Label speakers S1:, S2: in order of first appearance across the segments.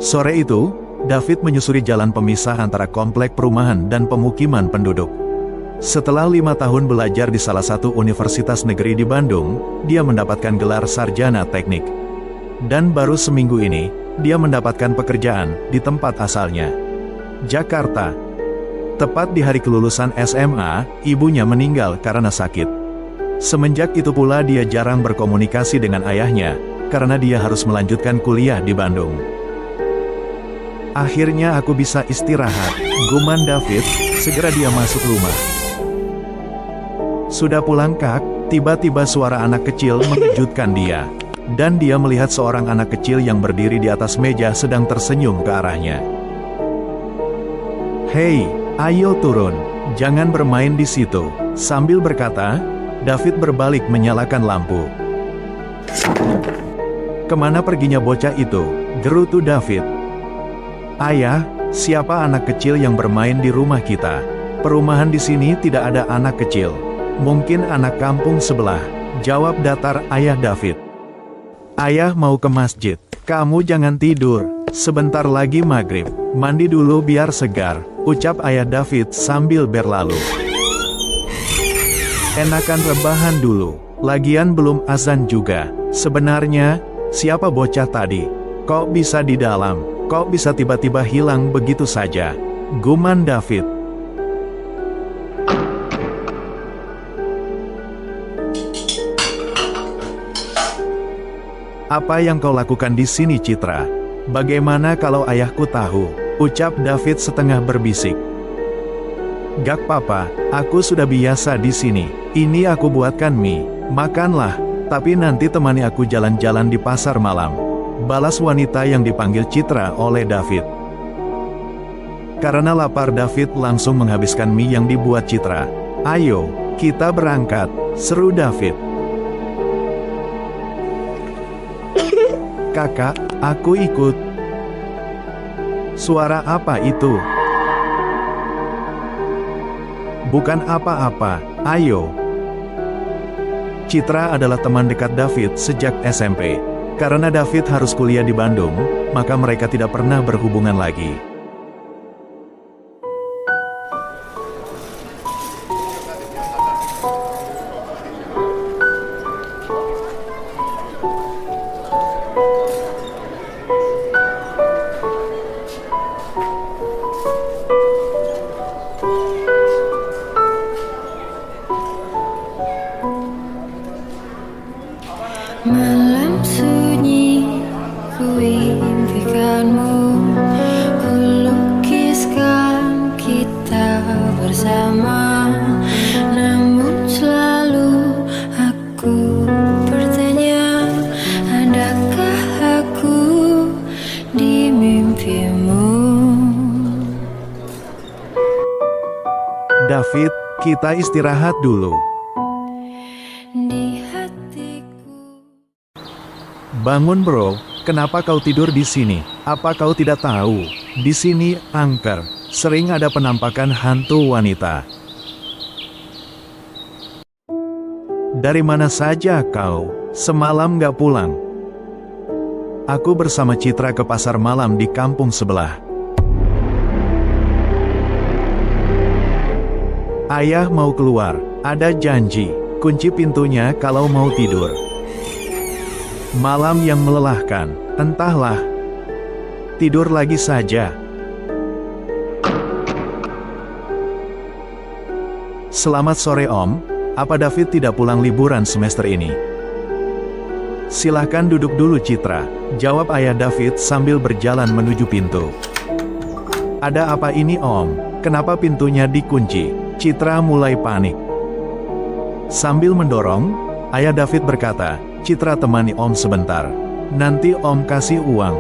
S1: Sore itu, David menyusuri jalan pemisah antara komplek perumahan dan pemukiman penduduk. Setelah 5 tahun belajar di salah satu universitas negeri di Bandung, dia mendapatkan gelar sarjana teknik. Dan baru seminggu ini, dia mendapatkan pekerjaan di tempat asalnya, Jakarta. Tepat di hari kelulusan SMA, ibunya meninggal karena sakit. Semenjak itu pula dia jarang berkomunikasi dengan ayahnya, karena dia harus melanjutkan kuliah di Bandung. Akhirnya aku bisa istirahat, gumam David. Segera dia masuk rumah. Sudah pulang Kak, tiba-tiba suara anak kecil mengejutkan dia. Dan dia melihat seorang anak kecil yang berdiri di atas meja sedang tersenyum ke arahnya. Hei, ayo turun, jangan bermain di situ. Sambil berkata, David berbalik menyalakan lampu. Kemana perginya bocah itu? Gerutu David. Ayah, siapa anak kecil yang bermain di rumah kita? Perumahan di sini tidak ada anak kecil. Mungkin anak kampung sebelah, jawab datar ayah David. Ayah mau ke masjid. Kamu jangan tidur, sebentar lagi maghrib. Mandi dulu biar segar, ucap ayah David sambil berlalu. Enakan rebahan dulu, lagian belum azan juga. Sebenarnya, siapa bocah tadi? Kok bisa di dalam? Kok bisa tiba-tiba hilang begitu saja? Gumam David. Apa yang kau lakukan di sini, Citra? Bagaimana kalau ayahku tahu? Ucap David setengah berbisik. Gak papa, aku sudah biasa di sini. Ini aku buatkan mie, makanlah. Tapi nanti temani aku jalan-jalan di pasar malam. Balas wanita yang dipanggil Citra oleh David. Karena lapar, David langsung menghabiskan mie yang dibuat Citra. Ayo, kita berangkat, seru David. Kakak, aku ikut. Suara apa itu? Bukan apa-apa, ayo. Citra adalah teman dekat David sejak SMP. Karena David harus kuliah di Bandung, maka mereka tidak pernah berhubungan lagi.
S2: Malam sunyi, ku impikanmu, ku lukiskan kita bersama. Namun selalu aku bertanya, adakah aku di mimpimu?
S1: David, kita istirahat dulu.
S2: Di hatiku.
S1: Bangun bro, kenapa kau tidur di sini? Apa kau tidak tahu? Di sini, angker, sering ada penampakan hantu wanita. Dari mana saja kau? Semalam gak pulang? Aku bersama Citra ke pasar malam di kampung sebelah. Ayah mau keluar, ada janji, kunci pintunya kalau mau tidur. Malam yang melelahkan, entahlah. Tidur lagi saja. Selamat sore Om, apa David tidak pulang liburan semester ini? Silahkan duduk dulu Citra, jawab ayah David sambil berjalan menuju pintu. Ada apa ini Om? Kenapa pintunya dikunci? Citra mulai panik. Sambil mendorong, ayah David berkata, Citra temani Om sebentar. Nanti Om kasih uang.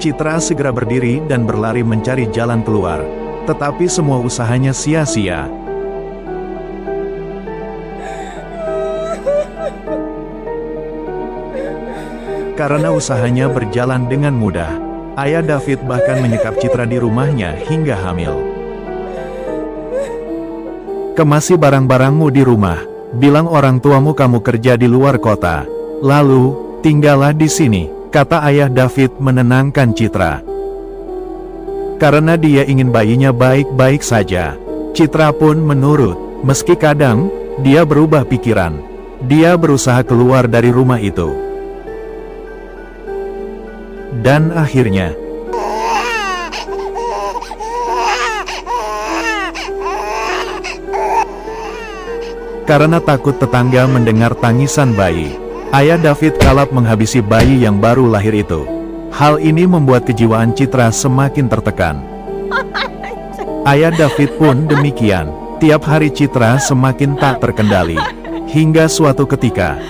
S1: Citra segera berdiri dan berlari mencari jalan keluar. Tetapi semua usahanya sia-sia. Karena usahanya berjalan dengan mudah, ayah David bahkan menyekap Citra di rumahnya hingga hamil. Kemasi barang-barangmu di rumah. Bilang orang tuamu kamu kerja di luar kota. Lalu, tinggallah di sini. kata ayah David menenangkan Citra. Karena dia ingin bayinya baik-baik saja, Citra pun menurut, meski kadang, dia berubah pikiran. Dia berusaha keluar dari rumah itu. Dan akhirnya, karena takut tetangga mendengar tangisan bayi, ayah David kalap menghabisi bayi yang baru lahir itu. Hal ini membuat kejiwaan Citra semakin tertekan. Ayah David pun demikian. Tiap hari Citra semakin tak terkendali. Hingga suatu ketika,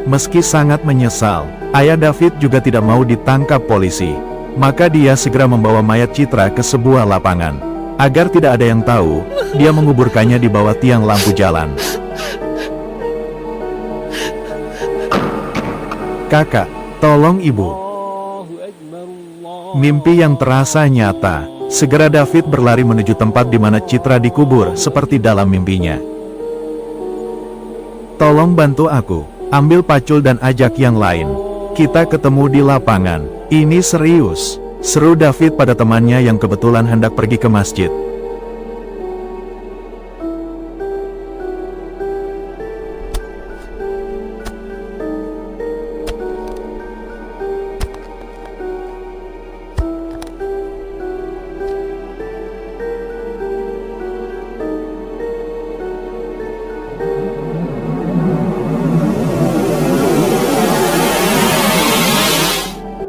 S1: meski sangat menyesal, ayah David juga tidak mau ditangkap polisi. Maka dia segera membawa mayat Citra ke sebuah lapangan. Agar tidak ada yang tahu, dia menguburkannya di bawah tiang lampu jalan. Kakak, tolong ibu. Mimpi yang terasa nyata. Segera David berlari menuju tempat di mana Citra dikubur seperti dalam mimpinya. Tolong bantu aku, ambil pacul dan ajak yang lain. Kita ketemu di lapangan. Ini serius, seru David pada temannya yang kebetulan hendak pergi ke masjid.